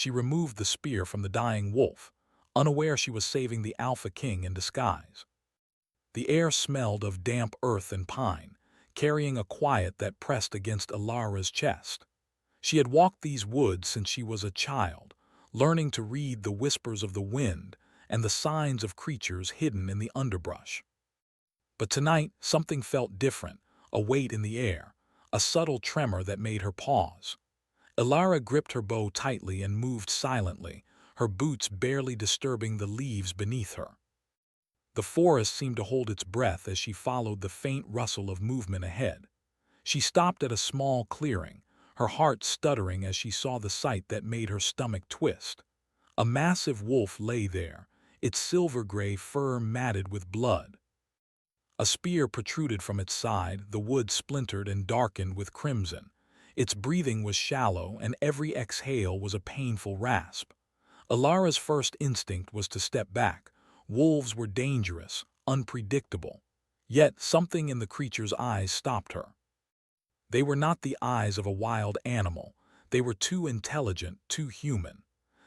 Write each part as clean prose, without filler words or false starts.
she removed the spear from the dying wolf, unaware she was saving the Alpha King in disguise. The air smelled of damp earth and pine, carrying a quiet that pressed against Ilara's chest. She had walked these woods since she was a child, learning to read the whispers of the wind and the signs of creatures hidden in the underbrush. But tonight, something felt different, a weight in the air, a subtle tremor that made her pause. Ilara gripped her bow tightly and moved silently, her boots barely disturbing the leaves beneath her. The forest seemed to hold its breath as she followed the faint rustle of movement ahead. She stopped at a small clearing, her heart stuttering as she saw the sight that made her stomach twist. A massive wolf lay there, its silver-gray fur matted with blood. A spear protruded from its side, the wood splintered and darkened with crimson. Its breathing was shallow, and every exhale was a painful rasp. Ilara's first instinct was to step back. Wolves were dangerous, unpredictable. Yet something in the creature's eyes stopped her. They were not the eyes of a wild animal. They were too intelligent, too human.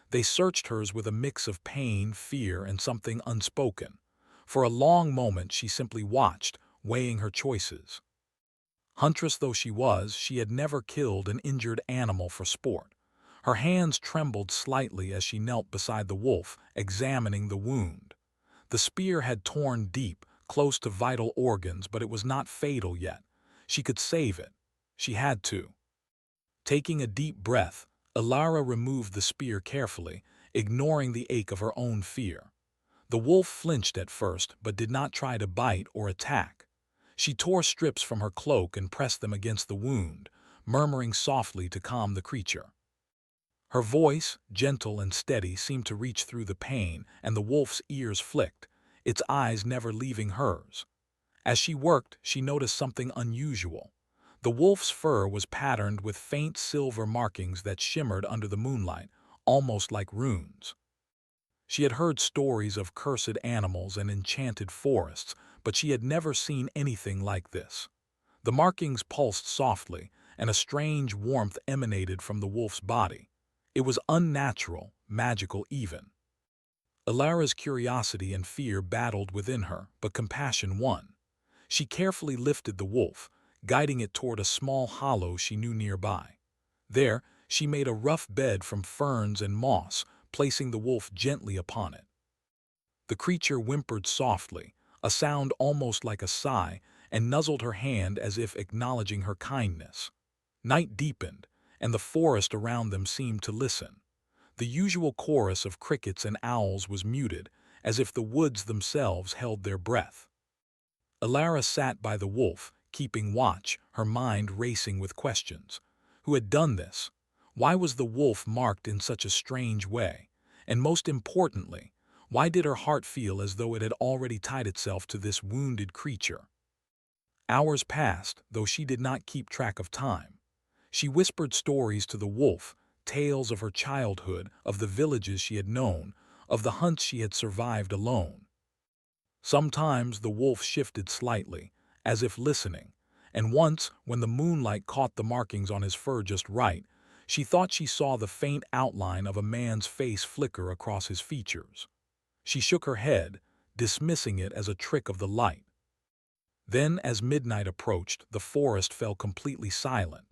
They searched hers with a mix of pain, fear, and something unspoken. For a long moment she simply watched, weighing her choices. Huntress though she was, she had never killed an injured animal for sport. Her hands trembled slightly as she knelt beside the wolf, examining the wound. The spear had torn deep, close to vital organs, but it was not fatal yet. She could save it. She had to. Taking a deep breath, Ilara removed the spear carefully, ignoring the ache of her own fear. The wolf flinched at first, but did not try to bite or attack. She tore strips from her cloak and pressed them against the wound, murmuring softly to calm the creature. Her voice, gentle and steady, seemed to reach through the pain, and the wolf's ears flicked, its eyes never leaving hers. As she worked, she noticed something unusual. The wolf's fur was patterned with faint silver markings that shimmered under the moonlight, almost like runes. She had heard stories of cursed animals and enchanted forests, but she had never seen anything like this. The markings pulsed softly, and a strange warmth emanated from the wolf's body. It was unnatural, magical even. Ilara's curiosity and fear battled within her, but compassion won. She carefully lifted the wolf, guiding it toward a small hollow she knew nearby. There, she made a rough bed from ferns and moss, placing the wolf gently upon it. The creature whimpered softly, a sound almost like a sigh, and nuzzled her hand as if acknowledging her kindness. Night deepened, and the forest around them seemed to listen. The usual chorus of crickets and owls was muted, as if the woods themselves held their breath. Ilara sat by the wolf, keeping watch, her mind racing with questions. Who had done this? Why was the wolf marked in such a strange way? And most importantly, why did her heart feel as though it had already tied itself to this wounded creature? Hours passed, though she did not keep track of time. She whispered stories to the wolf, tales of her childhood, of the villages she had known, of the hunts she had survived alone. Sometimes the wolf shifted slightly, as if listening, and once, when the moonlight caught the markings on his fur just right, she thought she saw the faint outline of a man's face flicker across his features. She shook her head, dismissing it as a trick of the light. Then, as midnight approached, the forest fell completely silent.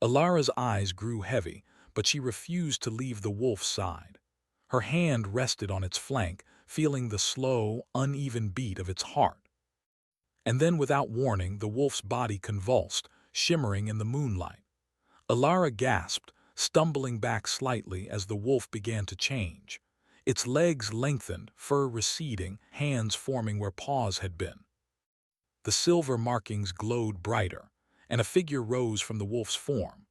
Ilara's eyes grew heavy, but she refused to leave the wolf's side. Her hand rested on its flank, feeling the slow, uneven beat of its heart. And then, without warning, the wolf's body convulsed, shimmering in the moonlight. Ilara gasped, stumbling back slightly as the wolf began to change. Its legs lengthened, fur receding, hands forming where paws had been. The silver markings glowed brighter, and a figure rose from the wolf's form.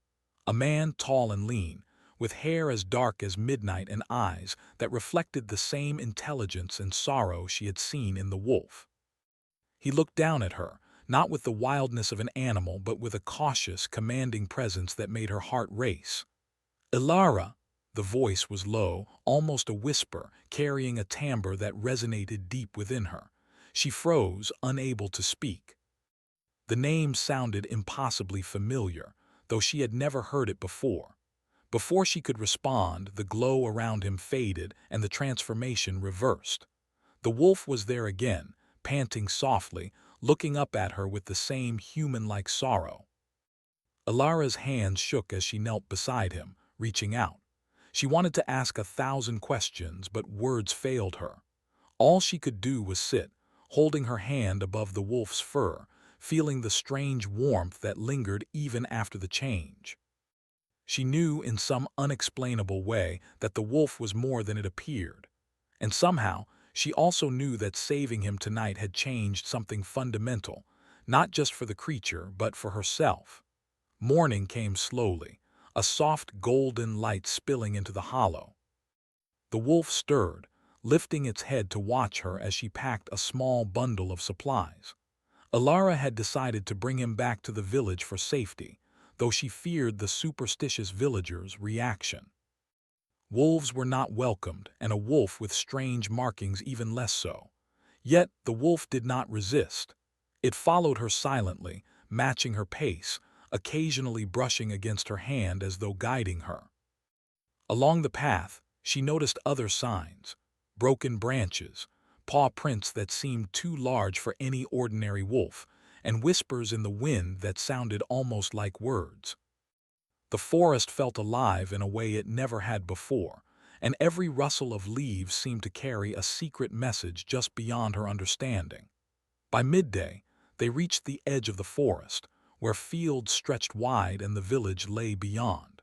A man tall and lean, with hair as dark as midnight and eyes that reflected the same intelligence and sorrow she had seen in the wolf. He looked down at her, not with the wildness of an animal, but with a cautious, commanding presence that made her heart race. "Ilara!" The voice was low, almost a whisper, carrying a timbre that resonated deep within her. She froze, unable to speak. The name sounded impossibly familiar, though she had never heard it before. Before she could respond, the glow around him faded and the transformation reversed. The wolf was there again, panting softly, looking up at her with the same human-like sorrow. Alara's hands shook as she knelt beside him, reaching out. She wanted to ask 1,000 questions, but words failed her. All she could do was sit, holding her hand above the wolf's fur, feeling the strange warmth that lingered even after the change. She knew in some unexplainable way that the wolf was more than it appeared. And somehow, she also knew that saving him tonight had changed something fundamental, not just for the creature, but for herself. Morning came slowly, a soft golden light spilling into the hollow. The wolf stirred, lifting its head to watch her as she packed a small bundle of supplies. Alara had decided to bring him back to the village for safety, though she feared the superstitious villagers' reaction. Wolves were not welcomed, and a wolf with strange markings even less so. Yet the wolf did not resist. It followed her silently, matching her pace, occasionally brushing against her hand as though guiding her. Along the path, she noticed other signs: broken branches, paw prints that seemed too large for any ordinary wolf, and whispers in the wind that sounded almost like words. The forest felt alive in a way it never had before, and every rustle of leaves seemed to carry a secret message just beyond her understanding. By midday, they reached the edge of the forest, where fields stretched wide and the village lay beyond.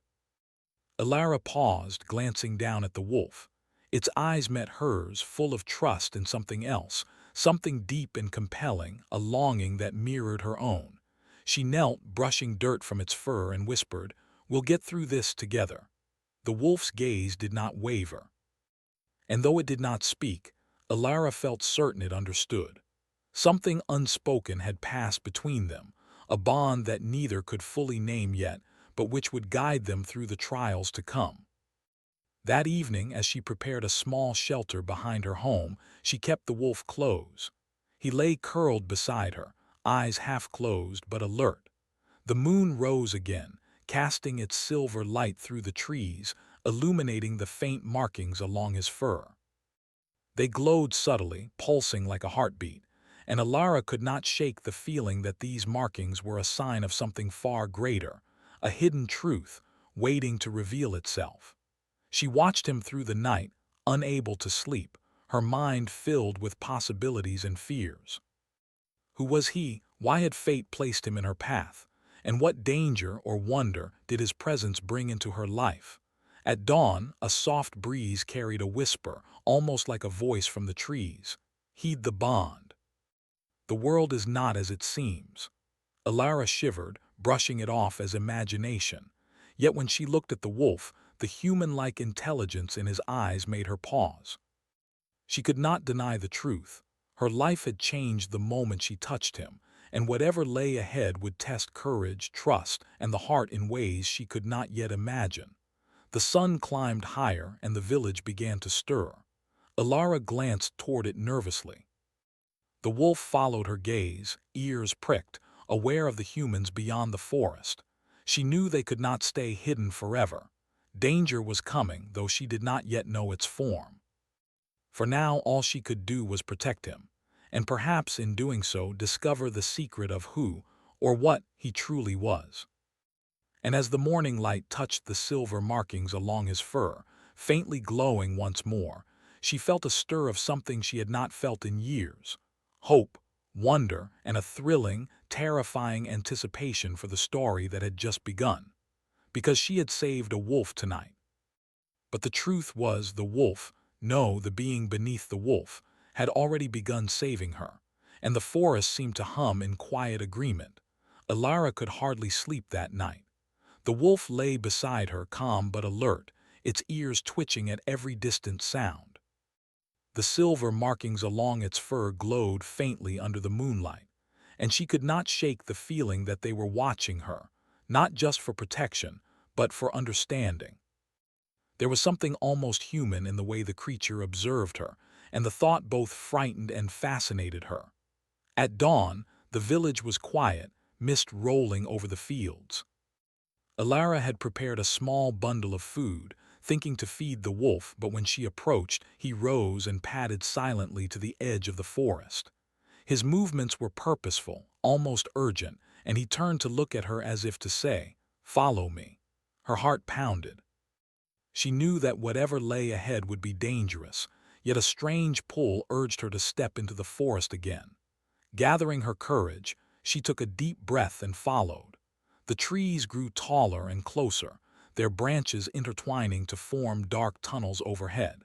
Alara paused, glancing down at the wolf. Its eyes met hers, full of trust in something else, something deep and compelling, a longing that mirrored her own. She knelt, brushing dirt from its fur, and whispered, "We'll get through this together." The wolf's gaze did not waver. And though it did not speak, Alara felt certain it understood. Something unspoken had passed between them, a bond that neither could fully name yet, but which would guide them through the trials to come. That evening, as she prepared a small shelter behind her home, she kept the wolf close. He lay curled beside her, eyes half closed but alert. The moon rose again, casting its silver light through the trees, illuminating the faint markings along his fur. They glowed subtly, pulsing like a heartbeat, and Alara could not shake the feeling that these markings were a sign of something far greater, a hidden truth, waiting to reveal itself. She watched him through the night, unable to sleep, her mind filled with possibilities and fears. Who was he? Why had fate placed him in her path? And what danger or wonder did his presence bring into her life? At dawn, a soft breeze carried a whisper, almost like a voice from the trees. "Heed the bond. The world is not as it seems." Alara shivered, brushing it off as imagination. Yet when she looked at the wolf, the human-like intelligence in his eyes made her pause. She could not deny the truth. Her life had changed the moment she touched him, and whatever lay ahead would test courage, trust, and the heart in ways she could not yet imagine. The sun climbed higher, and the village began to stir. Alara glanced toward it nervously. The wolf followed her gaze, ears pricked, aware of the humans beyond the forest. She knew they could not stay hidden forever. Danger was coming, though she did not yet know its form. For now, all she could do was protect him, and perhaps in doing so discover the secret of who, or what, he truly was. And as the morning light touched the silver markings along his fur, faintly glowing once more, she felt a stir of something she had not felt in years: hope, wonder, and a thrilling, terrifying anticipation for the story that had just begun. Because she had saved a wolf tonight. But the truth was, the wolf, no, the being beneath the wolf, had already begun saving her, and the forest seemed to hum in quiet agreement. Alara could hardly sleep that night. The wolf lay beside her, calm but alert, its ears twitching at every distant sound. The silver markings along its fur glowed faintly under the moonlight, and she could not shake the feeling that they were watching her, not just for protection, but for understanding. There was something almost human in the way the creature observed her, and the thought both frightened and fascinated her. At dawn, the village was quiet, mist rolling over the fields. Alara had prepared a small bundle of food, thinking to feed the wolf, but when she approached, he rose and padded silently to the edge of the forest. His movements were purposeful, almost urgent, and he turned to look at her as if to say, "Follow me." Her heart pounded. She knew that whatever lay ahead would be dangerous, yet a strange pull urged her to step into the forest again. Gathering her courage, she took a deep breath and followed. The trees grew taller and closer, their branches intertwining to form dark tunnels overhead.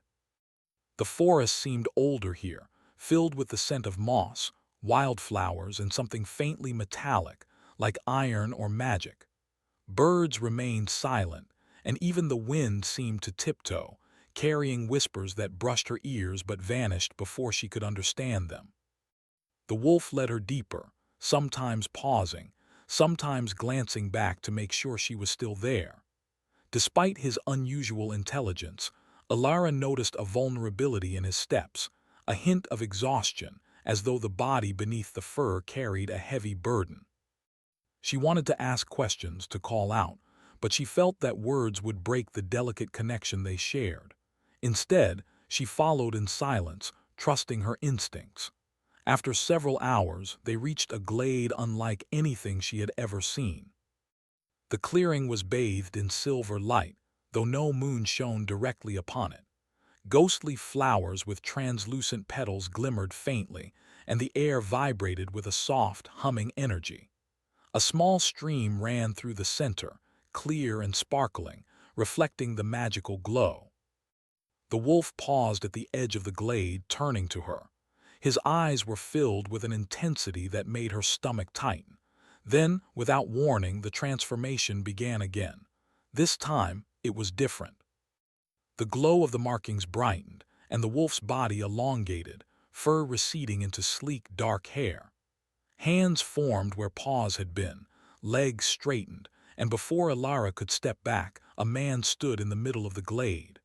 The forest seemed older here, filled with the scent of moss, wildflowers, and something faintly metallic, like iron or magic. Birds remained silent, and even the wind seemed to tiptoe, carrying whispers that brushed her ears but vanished before she could understand them. The wolf led her deeper, sometimes pausing, sometimes glancing back to make sure she was still there. Despite his unusual intelligence, Alara noticed a vulnerability in his steps, a hint of exhaustion, as though the body beneath the fur carried a heavy burden. She wanted to ask questions, to call out, but she felt that words would break the delicate connection they shared. Instead, she followed in silence, trusting her instincts. After several hours, they reached a glade unlike anything she had ever seen. The clearing was bathed in silver light, though no moon shone directly upon it. Ghostly flowers with translucent petals glimmered faintly, and the air vibrated with a soft, humming energy. A small stream ran through the center, clear and sparkling, reflecting the magical glow. The wolf paused at the edge of the glade, turning to her. His eyes were filled with an intensity that made her stomach tighten. Then, without warning, the transformation began again. This time, it was different. The glow of the markings brightened, and the wolf's body elongated, fur receding into sleek, dark hair. Hands formed where paws had been, legs straightened, and before Alara could step back, a man stood in the middle of the glade.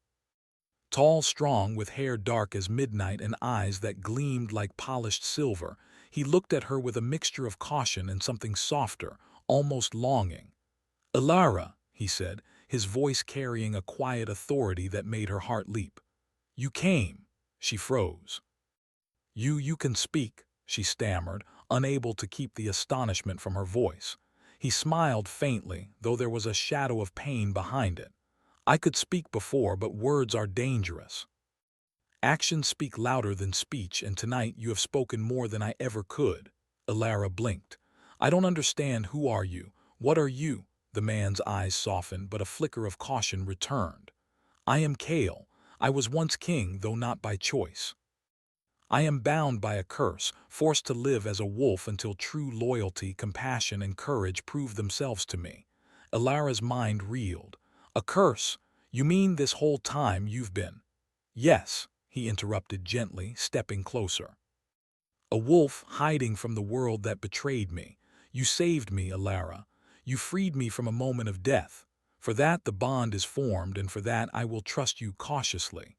Tall, strong, with hair dark as midnight and eyes that gleamed like polished silver, he looked at her with a mixture of caution and something softer, almost longing. "Alara," he said, his voice carrying a quiet authority that made her heart leap. "You came." She froze. You can speak," she stammered, unable to keep the astonishment from her voice. He smiled faintly, though there was a shadow of pain behind it. "I could speak before, but words are dangerous. Actions speak louder than speech, and tonight you have spoken more than I ever could." Alara blinked. "I don't understand. Who are you? What are you?" The man's eyes softened, but a flicker of caution returned. "I am Kale. I was once king, though not by choice. I am bound by a curse, forced to live as a wolf until true loyalty, compassion, and courage prove themselves to me." Alara's mind reeled. "A curse? You mean this whole time you've been—" "Yes," he interrupted gently, stepping closer. "A wolf hiding from the world that betrayed me. You saved me, Alara. You freed me from a moment of death. For that the bond is formed, and for that I will trust you cautiously."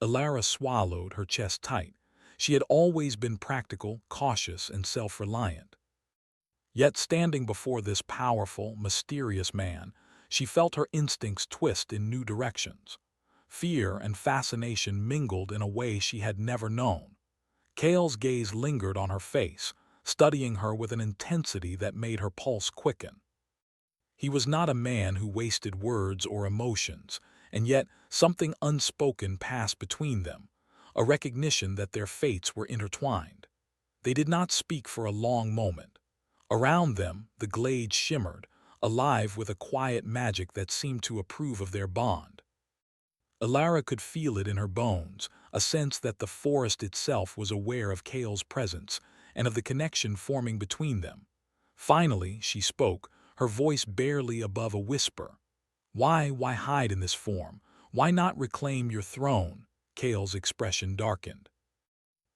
Alara swallowed, her chest tight. She had always been practical, cautious, and self-reliant. Yet standing before this powerful, mysterious man, she felt her instincts twist in new directions. Fear and fascination mingled in a way she had never known. Kale's gaze lingered on her face, studying her with an intensity that made her pulse quicken. He was not a man who wasted words or emotions, and yet something unspoken passed between them, a recognition that their fates were intertwined. They did not speak for a long moment. Around them, the glade shimmered, alive with a quiet magic that seemed to approve of their bond. Alara could feel it in her bones, a sense that the forest itself was aware of Kale's presence and of the connection forming between them. Finally, she spoke, her voice barely above a whisper. Why hide in this form? Why not reclaim your throne?" Kale's expression darkened.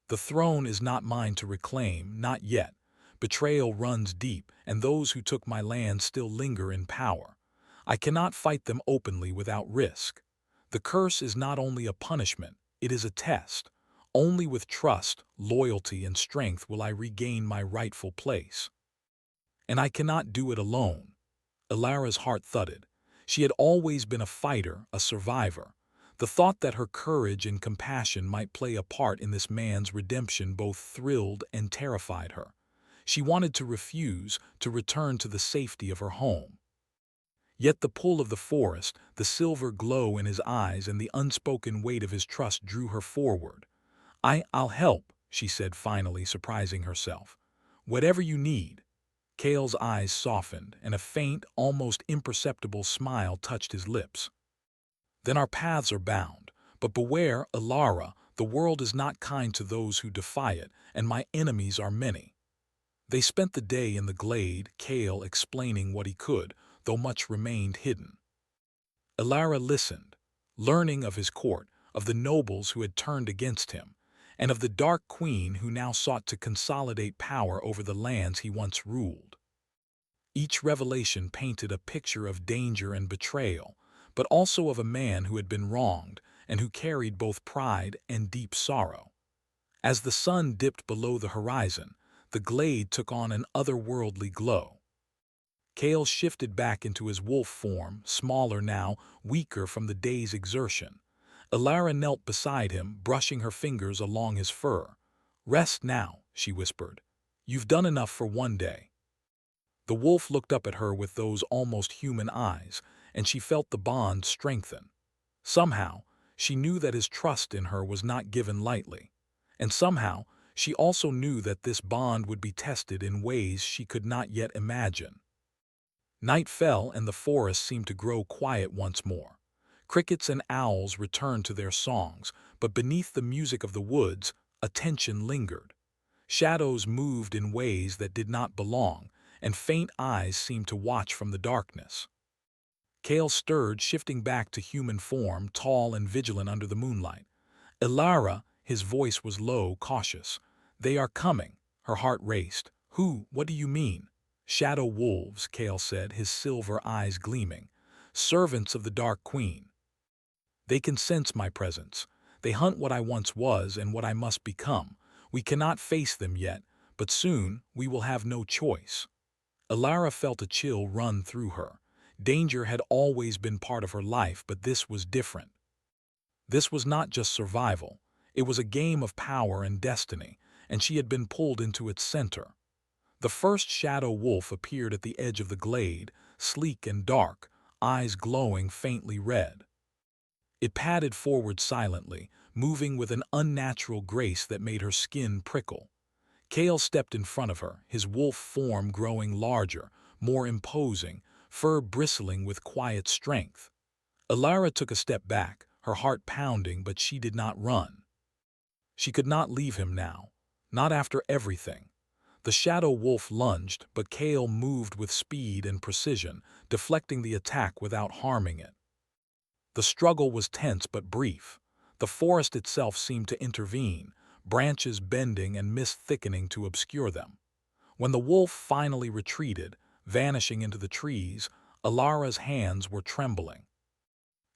"The throne is not mine to reclaim, not yet. Betrayal runs deep, and those who took my land still linger in power. I cannot fight them openly without risk. The curse is not only a punishment, it is a test. Only with trust, loyalty, and strength will I regain my rightful place. And I cannot do it alone." Ilara's heart thudded. She had always been a fighter, a survivor. The thought that her courage and compassion might play a part in this man's redemption both thrilled and terrified her. She wanted to refuse, to return to the safety of her home. Yet the pull of the forest, the silver glow in his eyes, and the unspoken weight of his trust drew her forward. I'll help, she said finally, surprising herself. Whatever you need. Kale's eyes softened, and a faint, almost imperceptible smile touched his lips. Then our paths are bound. But beware, Ilara, the world is not kind to those who defy it, and my enemies are many. They spent the day in the glade, Kale explaining what he could, though much remained hidden. Ilara listened, learning of his court, of the nobles who had turned against him, and of the Dark Queen who now sought to consolidate power over the lands he once ruled. Each revelation painted a picture of danger and betrayal, but also of a man who had been wronged and who carried both pride and deep sorrow. As the sun dipped below the horizon, the glade took on an otherworldly glow. Kale shifted back into his wolf form, smaller now, weaker from the day's exertion. Ilara knelt beside him, brushing her fingers along his fur. "Rest now," she whispered. "You've done enough for one day." The wolf looked up at her with those almost human eyes, and she felt the bond strengthen. Somehow, she knew that his trust in her was not given lightly. And somehow, she also knew that this bond would be tested in ways she could not yet imagine. Night fell and the forest seemed to grow quiet once more. Crickets and owls returned to their songs, but beneath the music of the woods, a tension lingered. Shadows moved in ways that did not belong, and faint eyes seemed to watch from the darkness. Kale stirred, shifting back to human form, tall and vigilant under the moonlight. "Ilara," his voice was low, cautious. "They are coming." Her heart raced. "Who? What do you mean?" "Shadow wolves," Kale said, his silver eyes gleaming. "Servants of the Dark Queen. They can sense my presence. They hunt what I once was and what I must become. We cannot face them yet, but soon we will have no choice." Ilara felt a chill run through her. Danger had always been part of her life, but this was different. This was not just survival. It was a game of power and destiny, and she had been pulled into its center. The first shadow wolf appeared at the edge of the glade, sleek and dark, eyes glowing faintly red. It padded forward silently, moving with an unnatural grace that made her skin prickle. Kale stepped in front of her, his wolf form growing larger, more imposing, fur bristling with quiet strength. Ilara took a step back, her heart pounding, but she did not run. She could not leave him now, not after everything. The shadow wolf lunged, but Kale moved with speed and precision, deflecting the attack without harming it. The struggle was tense but brief. The forest itself seemed to intervene, branches bending and mist thickening to obscure them. When the wolf finally retreated, vanishing into the trees, Ilara's hands were trembling.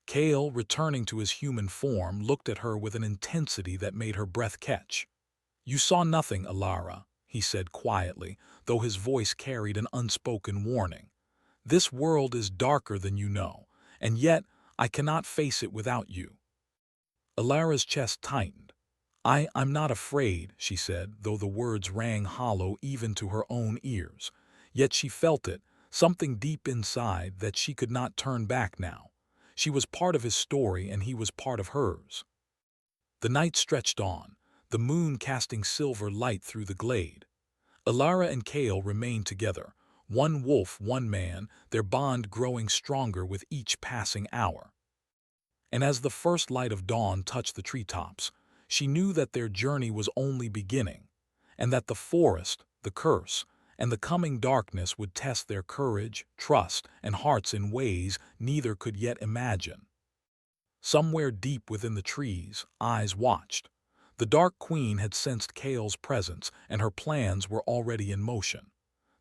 Kale, returning to his human form, looked at her with an intensity that made her breath catch. "You saw nothing, Ilara," he said quietly, though his voice carried an unspoken warning. "This world is darker than you know, and yet I cannot face it without you." Ilara's chest tightened. I'm not afraid," she said, though the words rang hollow even to her own ears. Yet she felt it, something deep inside that she could not turn back now. She was part of his story and he was part of hers. The night stretched on, the moon casting silver light through the glade. Ilara and Kale remained together, one wolf, one man, their bond growing stronger with each passing hour. And as the first light of dawn touched the treetops, she knew that their journey was only beginning, and that the forest, the curse, and the coming darkness would test their courage, trust, and hearts in ways neither could yet imagine. Somewhere deep within the trees, eyes watched. The Dark Queen had sensed Kale's presence, and her plans were already in motion.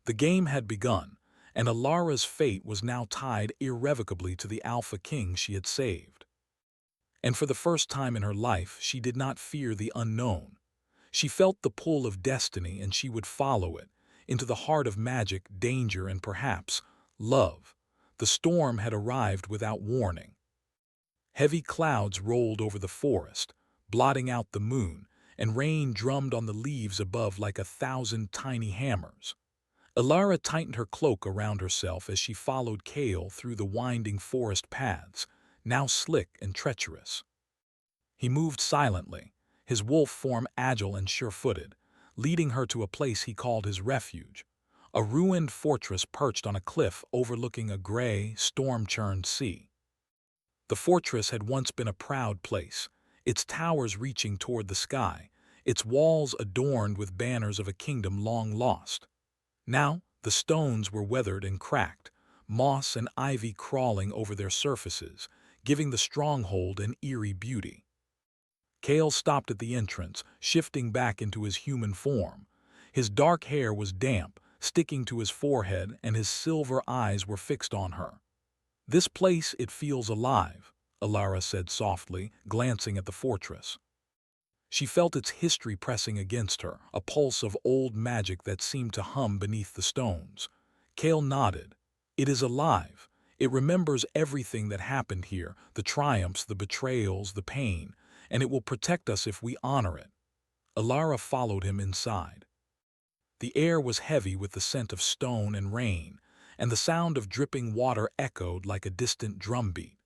The game had begun, and Ilara's fate was now tied irrevocably to the Alpha King she had saved. And for the first time in her life, she did not fear the unknown. She felt the pull of destiny, and she would follow it, into the heart of magic, danger, and perhaps love. The storm had arrived without warning. Heavy clouds rolled over the forest, blotting out the moon, and rain drummed on the leaves above like 1,000 tiny hammers. Alara tightened her cloak around herself as she followed Kale through the winding forest paths, now slick and treacherous. He moved silently, his wolf form agile and sure-footed, leading her to a place he called his refuge, a ruined fortress perched on a cliff overlooking a gray, storm-churned sea. The fortress had once been a proud place, its towers reaching toward the sky, its walls adorned with banners of a kingdom long lost. Now, the stones were weathered and cracked, moss and ivy crawling over their surfaces, giving the stronghold an eerie beauty. Kale stopped at the entrance, shifting back into his human form. His dark hair was damp, sticking to his forehead, and his silver eyes were fixed on her. "This place, it feels alive," Alara said softly, glancing at the fortress. She felt its history pressing against her, a pulse of old magic that seemed to hum beneath the stones. Kale nodded. "It is alive. It remembers everything that happened here, the triumphs, the betrayals, the pain, and it will protect us if we honor it." Alara followed him inside. The air was heavy with the scent of stone and rain, and the sound of dripping water echoed like a distant drumbeat.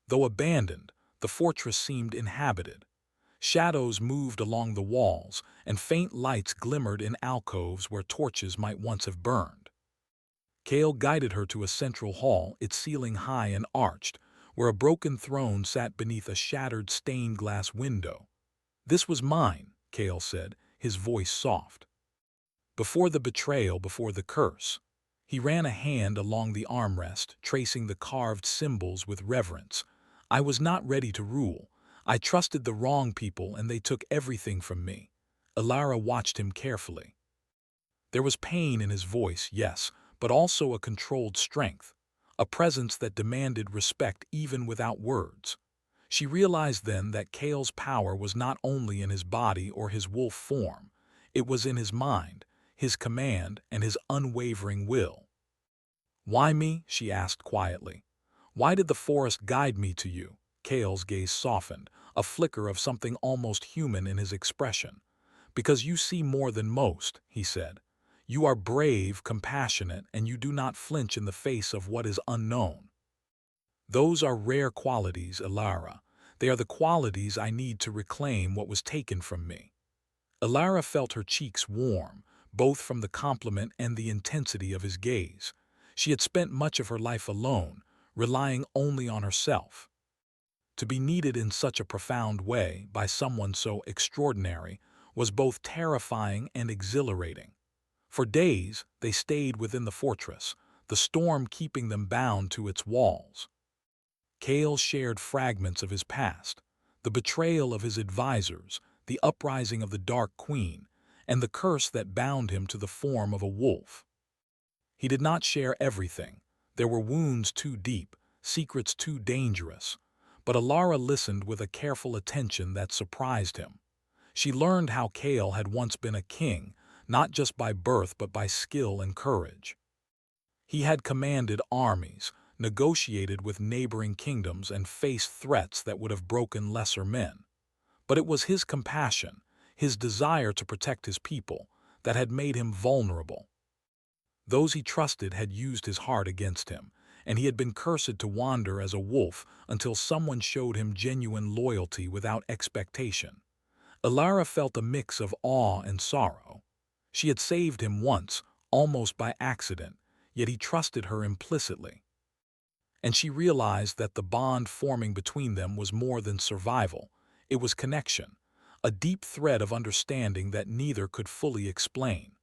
Though abandoned, the fortress seemed inhabited. Shadows moved along the walls, and faint lights glimmered in alcoves where torches might once have burned. Kale guided her to a central hall, its ceiling high and arched, where a broken throne sat beneath a shattered stained-glass window. "This was mine," Kale said, his voice soft. "Before the betrayal, before the curse." He ran a hand along the armrest, tracing the carved symbols with reverence. "I was not ready to rule. I trusted the wrong people and they took everything from me." Alara watched him carefully. There was pain in his voice, yes, but also a controlled strength, a presence that demanded respect even without words. She realized then that Kale's power was not only in his body or his wolf form, it was in his mind, his command, and his unwavering will. "Why me?" she asked quietly. "Why did the forest guide me to you?" Kale's gaze softened, a flicker of something almost human in his expression. "Because you see more than most," he said. "You are brave, compassionate, and you do not flinch in the face of what is unknown. Those are rare qualities, Alara. They are the qualities I need to reclaim what was taken from me." Alara felt her cheeks warm, both from the compliment and the intensity of his gaze. She had spent much of her life alone, relying only on herself. To be needed in such a profound way by someone so extraordinary was both terrifying and exhilarating. For days, they stayed within the fortress, the storm keeping them bound to its walls. Kale shared fragments of his past, the betrayal of his advisors, the uprising of the Dark Queen, and the curse that bound him to the form of a wolf. He did not share everything. There were wounds too deep, secrets too dangerous. But Alara listened with a careful attention that surprised him. She learned how Kale had once been a king, not just by birth but by skill and courage. He had commanded armies, negotiated with neighboring kingdoms, and faced threats that would have broken lesser men. But it was his compassion, his desire to protect his people, that had made him vulnerable. Those he trusted had used his heart against him, and he had been cursed to wander as a wolf until someone showed him genuine loyalty without expectation. Alara felt a mix of awe and sorrow. She had saved him once, almost by accident, yet he trusted her implicitly. And she realized that the bond forming between them was more than survival. It was connection, a deep thread of understanding that neither could fully explain.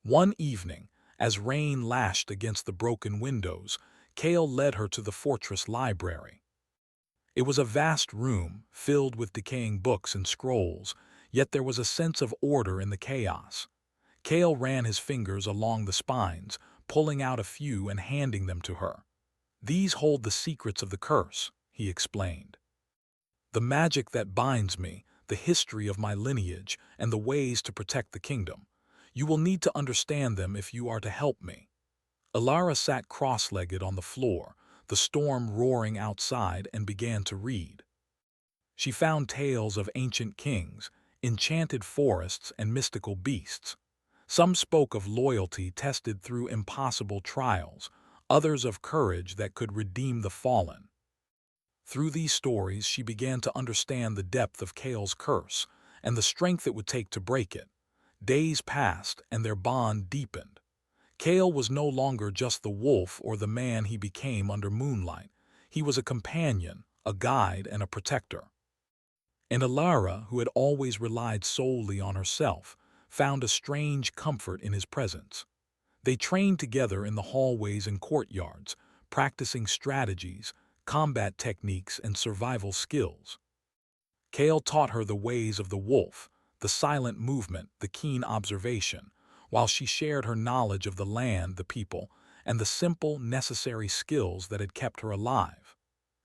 One evening, as rain lashed against the broken windows, Kale led her to the fortress library. It was a vast room, filled with decaying books and scrolls, yet there was a sense of order in the chaos. Kale ran his fingers along the spines, pulling out a few and handing them to her. "These hold the secrets of the curse," he explained. "The magic that binds me, the history of my lineage, and the ways to protect the kingdom. You will need to understand them if you are to help me." Alara sat cross-legged on the floor, the storm roaring outside, and began to read. She found tales of ancient kings, enchanted forests, and mystical beasts. Some spoke of loyalty tested through impossible trials, others of courage that could redeem the fallen. Through these stories, she began to understand the depth of Kale's curse and the strength it would take to break it. Days passed, and their bond deepened. Kale was no longer just the wolf or the man he became under moonlight. He was a companion, a guide, and a protector. And Alara, who had always relied solely on herself, found a strange comfort in his presence. They trained together in the hallways and courtyards, practicing strategies, combat techniques, and survival skills. Kale taught her the ways of the wolf, the silent movement, the keen observation, while she shared her knowledge of the land, the people, and the simple, necessary skills that had kept her alive.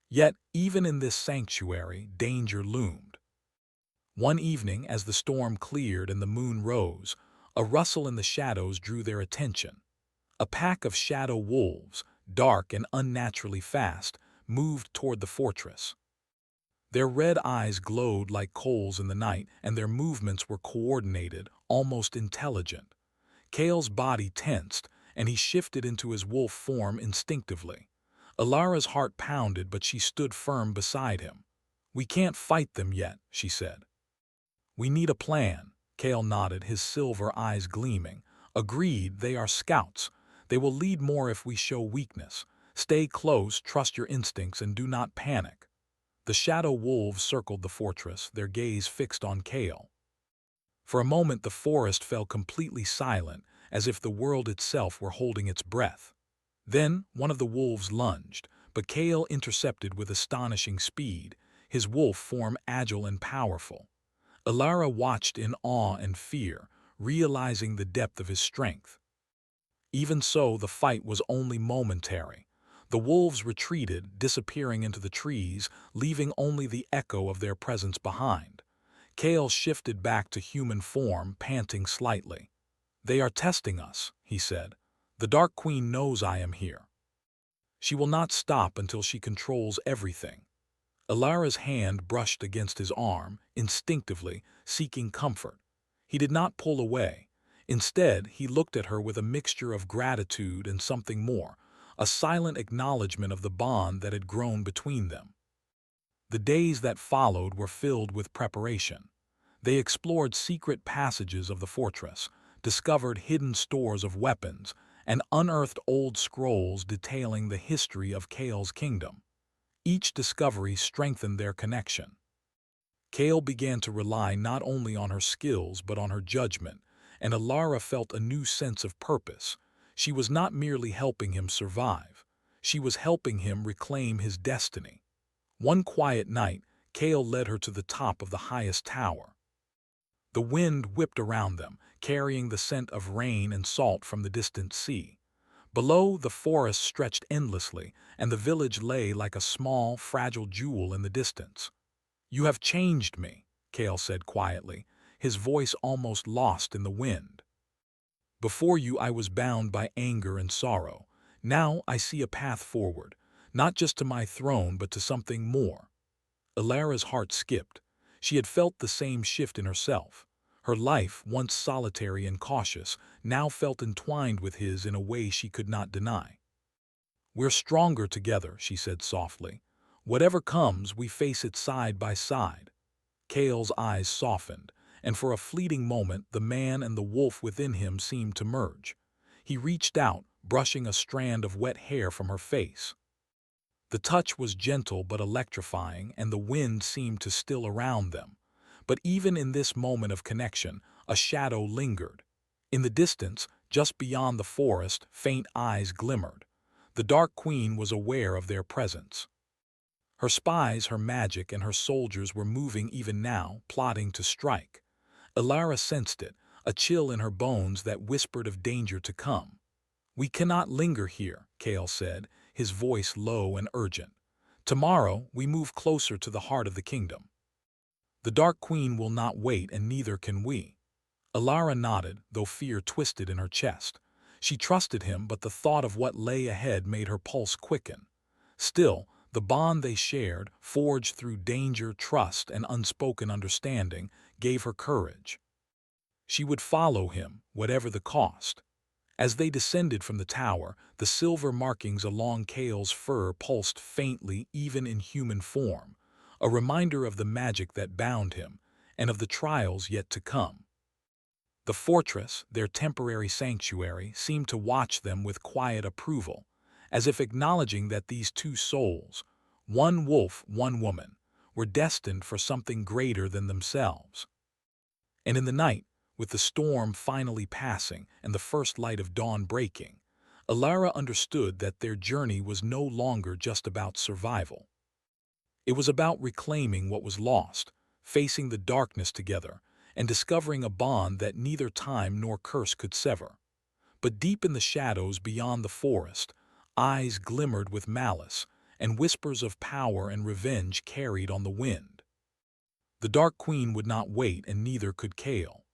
Yet, even in this sanctuary, danger loomed. One evening, as the storm cleared and the moon rose, a rustle in the shadows drew their attention. A pack of shadow wolves, dark and unnaturally fast, moved toward the fortress. Their red eyes glowed like coals in the night, and their movements were coordinated, almost intelligent. Kale's body tensed, and he shifted into his wolf form instinctively. Alara's heart pounded, but she stood firm beside him. "We can't fight them yet," she said. "We need a plan." Kale nodded, his silver eyes gleaming. "Agreed, they are scouts. They will lead more if we show weakness. Stay close, trust your instincts, and do not panic." The shadow wolves circled the fortress, their gaze fixed on Kale. For a moment the forest fell completely silent, as if the world itself were holding its breath. Then one of the wolves lunged, but Kale intercepted with astonishing speed, his wolf form agile and powerful. Alara watched in awe and fear, realizing the depth of his strength. Even so, the fight was only momentary. The wolves retreated, disappearing into the trees, leaving only the echo of their presence behind. Kale shifted back to human form, panting slightly. "They are testing us," he said. "The Dark Queen knows I am here. She will not stop until she controls everything." Alara's hand brushed against his arm, instinctively, seeking comfort. He did not pull away. Instead, he looked at her with a mixture of gratitude and something more, a silent acknowledgement of the bond that had grown between them. The days that followed were filled with preparation. They explored secret passages of the fortress, discovered hidden stores of weapons, and unearthed old scrolls detailing the history of Kale's kingdom. Each discovery strengthened their connection. Kale began to rely not only on her skills but on her judgment, and Alara felt a new sense of purpose. She was not merely helping him survive. She was helping him reclaim his destiny. One quiet night, Kale led her to the top of the highest tower. The wind whipped around them, carrying the scent of rain and salt from the distant sea. Below, the forest stretched endlessly, and the village lay like a small, fragile jewel in the distance. "You have changed me," Kale said quietly, his voice almost lost in the wind. "Before you I was bound by anger and sorrow. Now I see a path forward, not just to my throne but to something more." Alara's heart skipped. She had felt the same shift in herself. Her life, once solitary and cautious, now felt entwined with his in a way she could not deny. "We're stronger together," she said softly. "Whatever comes, we face it side by side." Kale's eyes softened, and for a fleeting moment the man and the wolf within him seemed to merge. He reached out, brushing a strand of wet hair from her face. The touch was gentle but electrifying, and the wind seemed to still around them. But even in this moment of connection, a shadow lingered. In the distance, just beyond the forest, faint eyes glimmered. The Dark Queen was aware of their presence. Her spies, her magic, and her soldiers were moving even now, plotting to strike. Alara sensed it, a chill in her bones that whispered of danger to come. "We cannot linger here," Kale said, his voice low and urgent. "Tomorrow, we move closer to the heart of the kingdom. The Dark Queen will not wait, and neither can we." Alara nodded, though fear twisted in her chest. She trusted him, but the thought of what lay ahead made her pulse quicken. Still, the bond they shared, forged through danger, trust, and unspoken understanding, gave her courage. She would follow him, whatever the cost. As they descended from the tower, the silver markings along Kale's fur pulsed faintly even in human form, a reminder of the magic that bound him, and of the trials yet to come. The fortress, their temporary sanctuary, seemed to watch them with quiet approval, as if acknowledging that these two souls, one wolf, one woman, were destined for something greater than themselves. And in the night, with the storm finally passing and the first light of dawn breaking, Alara understood that their journey was no longer just about survival. It was about reclaiming what was lost, facing the darkness together, and discovering a bond that neither time nor curse could sever. But deep in the shadows beyond the forest, eyes glimmered with malice, and whispers of power and revenge carried on the wind. The Dark Queen would not wait, and neither could Kale.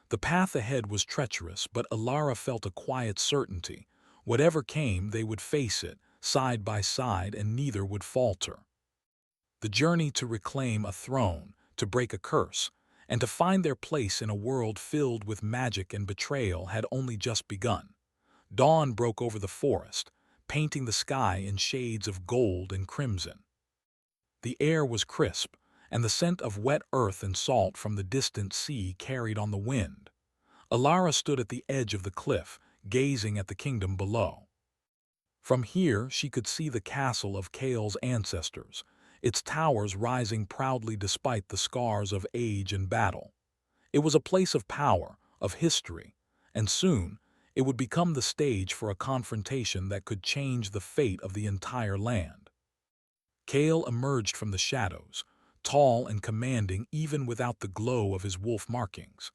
The path ahead was treacherous, but Alara felt a quiet certainty. Whatever came, they would face it, side by side, and neither would falter. The journey to reclaim a throne, to break a curse, and to find their place in a world filled with magic and betrayal had only just begun. Dawn broke over the forest, painting the sky in shades of gold and crimson. The air was crisp, and the scent of wet earth and salt from the distant sea carried on the wind. Alara stood at the edge of the cliff, gazing at the kingdom below. From here she could see the castle of Kale's ancestors, its towers rising proudly despite the scars of age and battle. It was a place of power, of history, and soon it would become the stage for a confrontation that could change the fate of the entire land. Kale emerged from the shadows, tall and commanding even without the glow of his wolf markings.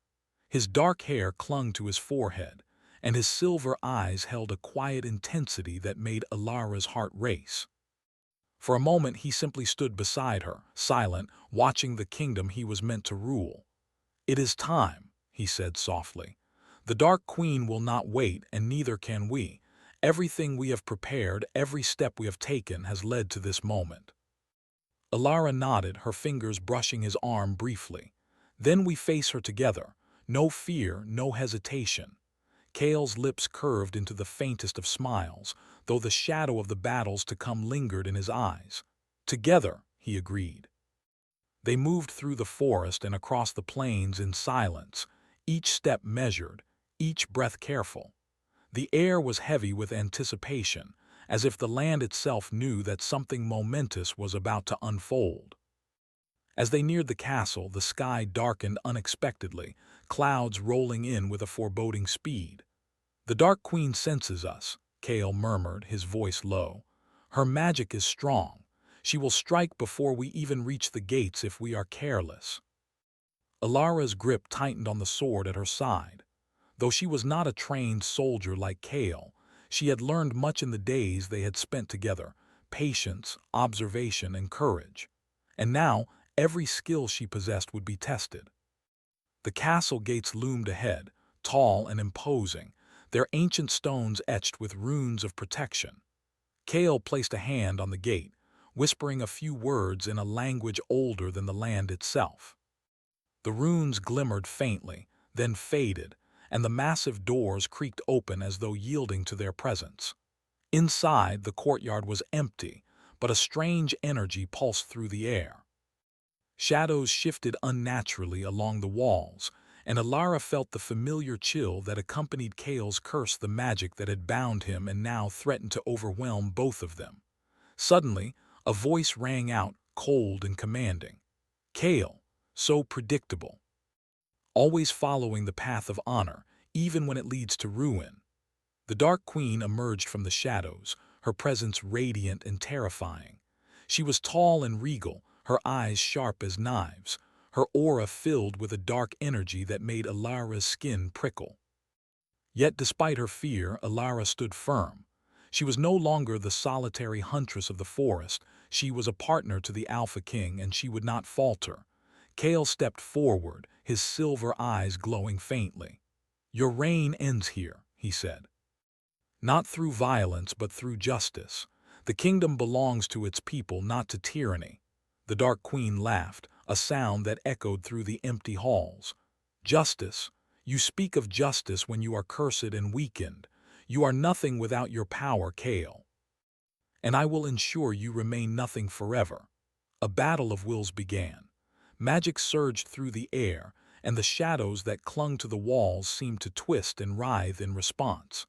His dark hair clung to his forehead, and his silver eyes held a quiet intensity that made Alara's heart race. For a moment he simply stood beside her, silent, watching the kingdom he was meant to rule. "It is time," he said softly. "The Dark Queen will not wait, and neither can we. Everything we have prepared, every step we have taken has led to this moment." Alara nodded, her fingers brushing his arm briefly. "Then we face her together. No fear, no hesitation." Kale's lips curved into the faintest of smiles, though the shadow of the battles to come lingered in his eyes. "Together," he agreed. They moved through the forest and across the plains in silence, each step measured, each breath careful. The air was heavy with anticipation, as if the land itself knew that something momentous was about to unfold. As they neared the castle, the sky darkened unexpectedly, clouds rolling in with a foreboding speed. "The Dark Queen senses us," Kale murmured, his voice low. "Her magic is strong. She will strike before we even reach the gates if we are careless." Alara's grip tightened on the sword at her side. Though she was not a trained soldier like Kale, she had learned much in the days they had spent together: patience, observation, and courage. And now, every skill she possessed would be tested. The castle gates loomed ahead, tall and imposing, their ancient stones etched with runes of protection. Kale placed a hand on the gate, whispering a few words in a language older than the land itself. The runes glimmered faintly, then faded, and the massive doors creaked open as though yielding to their presence. Inside, the courtyard was empty, but a strange energy pulsed through the air. Shadows shifted unnaturally along the walls, and Alara felt the familiar chill that accompanied Kale's curse, the magic that had bound him and now threatened to overwhelm both of them. Suddenly, a voice rang out, cold and commanding. "Kale, so predictable. Always following the path of honor, even when it leads to ruin." The Dark Queen emerged from the shadows, her presence radiant and terrifying. She was tall and regal, her eyes sharp as knives, her aura filled with a dark energy that made Alara's skin prickle. Yet despite her fear, Alara stood firm. She was no longer the solitary huntress of the forest, she was a partner to the Alpha King, and she would not falter. Kale stepped forward, his silver eyes glowing faintly. "Your reign ends here," he said. "Not through violence, but through justice. The kingdom belongs to its people, not to tyranny. The Dark Queen laughed, a sound that echoed through the empty halls. Justice. You speak of justice when you are cursed and weakened. You are nothing without your power, Kale. And I will ensure you remain nothing forever. A battle of wills began. Magic surged through the air, and the shadows that clung to the walls seemed to twist and writhe in response.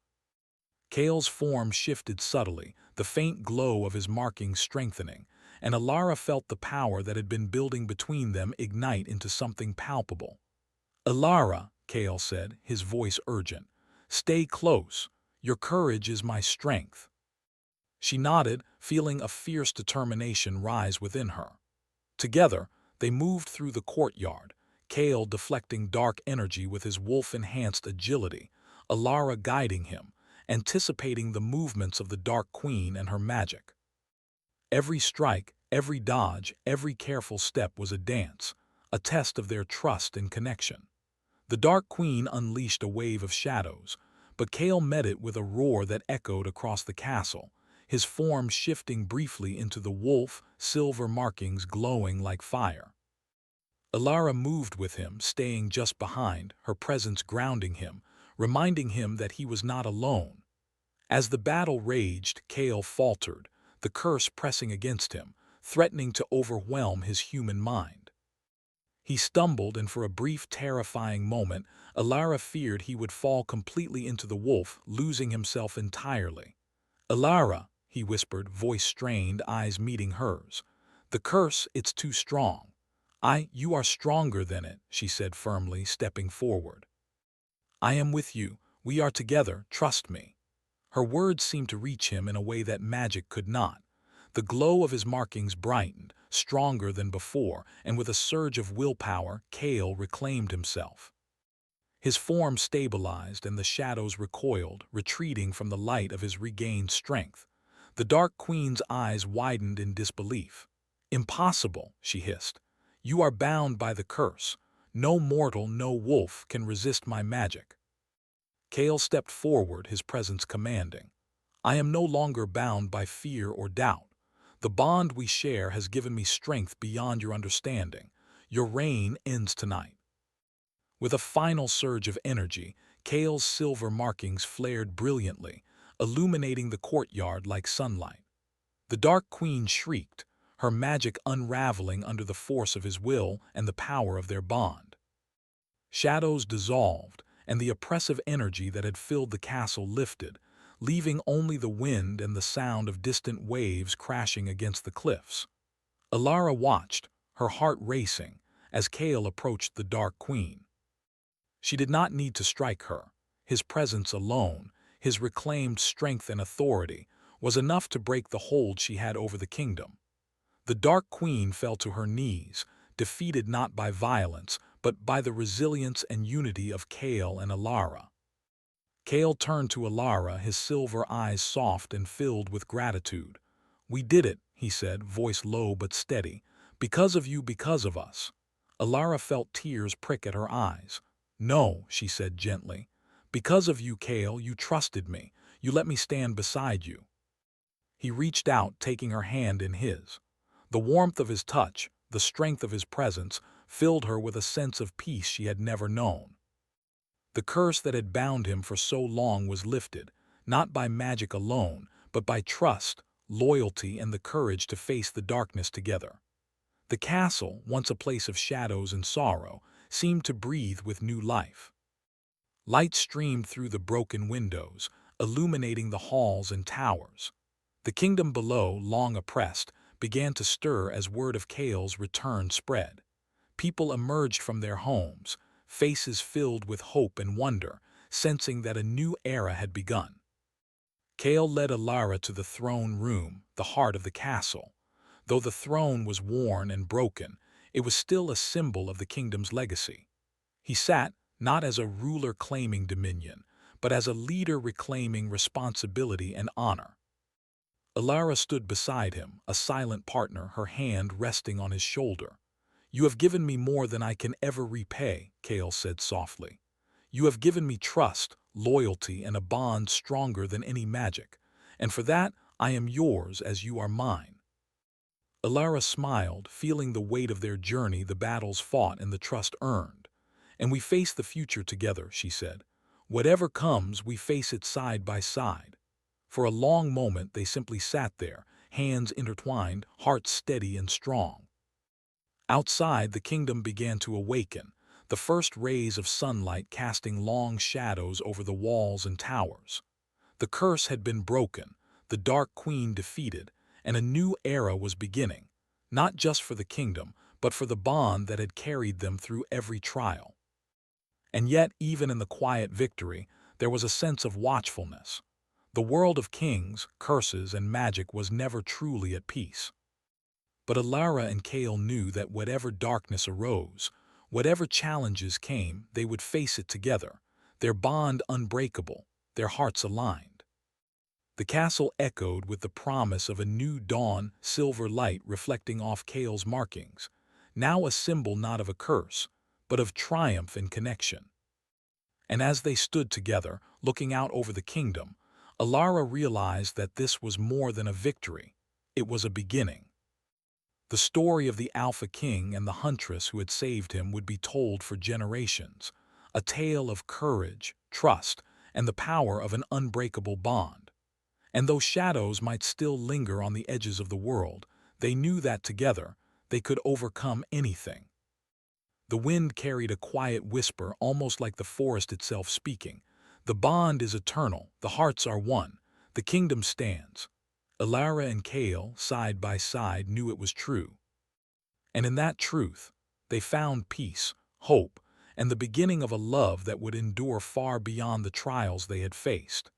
Kale's form shifted subtly, the faint glow of his markings strengthening, and Alara felt the power that had been building between them ignite into something palpable. "Alara," Kale said, his voice urgent, "stay close. Your courage is my strength." She nodded, feeling a fierce determination rise within her. Together, they moved through the courtyard, Kale deflecting dark energy with his wolf-enhanced agility, Alara guiding him, anticipating the movements of the Dark Queen and her magic. Every strike, every dodge, every careful step was a dance, a test of their trust and connection. The Dark Queen unleashed a wave of shadows, but Kale met it with a roar that echoed across the castle, his form shifting briefly into the wolf, silver markings glowing like fire. Alara moved with him, staying just behind, her presence grounding him, reminding him that he was not alone. As the battle raged, Kale faltered, the curse pressing against him, threatening to overwhelm his human mind. He stumbled, and for a brief, terrifying moment, Alara feared he would fall completely into the wolf, losing himself entirely. "Alara," he whispered, voice strained, eyes meeting hers. "The curse, it's too strong." You are stronger than it," she said firmly, stepping forward. "I am with you. We are together, trust me." Her words seemed to reach him in a way that magic could not. The glow of his markings brightened, stronger than before, and with a surge of willpower, Kale reclaimed himself. His form stabilized and the shadows recoiled, retreating from the light of his regained strength. The Dark Queen's eyes widened in disbelief. "Impossible," she hissed. "You are bound by the curse. No mortal, no wolf can resist my magic." Kale stepped forward, his presence commanding. "I am no longer bound by fear or doubt. The bond we share has given me strength beyond your understanding. Your reign ends tonight." With a final surge of energy, Kale's silver markings flared brilliantly, illuminating the courtyard like sunlight. The Dark Queen shrieked, her magic unraveling under the force of his will and the power of their bond. Shadows dissolved, and the oppressive energy that had filled the castle lifted, leaving only the wind and the sound of distant waves crashing against the cliffs. Alara watched, her heart racing, as Kale approached the Dark Queen. She did not need to strike her. His presence alone, his reclaimed strength and authority, was enough to break the hold she had over the kingdom. The Dark Queen fell to her knees, defeated not by violence, but by the resilience and unity of Kale and Alara. Kale turned to Alara, his silver eyes soft and filled with gratitude. "We did it," he said, voice low but steady. "Because of you, because of us." Alara felt tears prick at her eyes. "No," she said gently. "Because of you, Kale, you trusted me. You let me stand beside you." He reached out, taking her hand in his. The warmth of his touch, the strength of his presence, filled her with a sense of peace she had never known. The curse that had bound him for so long was lifted, not by magic alone, but by trust, loyalty, and the courage to face the darkness together. The castle, once a place of shadows and sorrow, seemed to breathe with new life. Light streamed through the broken windows, illuminating the halls and towers. The kingdom below, long oppressed, began to stir as word of Kale's return spread. People emerged from their homes, faces filled with hope and wonder, sensing that a new era had begun. Kale led Alara to the throne room, the heart of the castle. Though the throne was worn and broken, it was still a symbol of the kingdom's legacy. He sat, not as a ruler claiming dominion, but as a leader reclaiming responsibility and honor. Alara stood beside him, a silent partner, her hand resting on his shoulder. "You have given me more than I can ever repay," Kale said softly. "You have given me trust, loyalty, and a bond stronger than any magic, and for that I am yours as you are mine." Alara smiled, feeling the weight of their journey, the battles fought and the trust earned. "And we face the future together," she said. "Whatever comes, we face it side by side." For a long moment they simply sat there, hands intertwined, hearts steady and strong. Outside, the kingdom began to awaken, the first rays of sunlight casting long shadows over the walls and towers. The curse had been broken, the Dark Queen defeated, and a new era was beginning, not just for the kingdom, but for the bond that had carried them through every trial. And yet, even in the quiet victory, there was a sense of watchfulness. The world of kings, curses, and magic was never truly at peace. But Alara and Kale knew that whatever darkness arose, whatever challenges came, they would face it together, their bond unbreakable, their hearts aligned. The castle echoed with the promise of a new dawn, silver light reflecting off Kale's markings, now a symbol not of a curse, but of triumph and connection. And as they stood together, looking out over the kingdom, Alara realized that this was more than a victory. It was a beginning. The story of the Alpha King and the huntress who had saved him would be told for generations, a tale of courage, trust, and the power of an unbreakable bond. And though shadows might still linger on the edges of the world, they knew that together they could overcome anything. The wind carried a quiet whisper, almost like the forest itself speaking. "The bond is eternal, the hearts are one, the kingdom stands." Alara and Kale, side by side, knew it was true. And in that truth, they found peace, hope, and the beginning of a love that would endure far beyond the trials they had faced.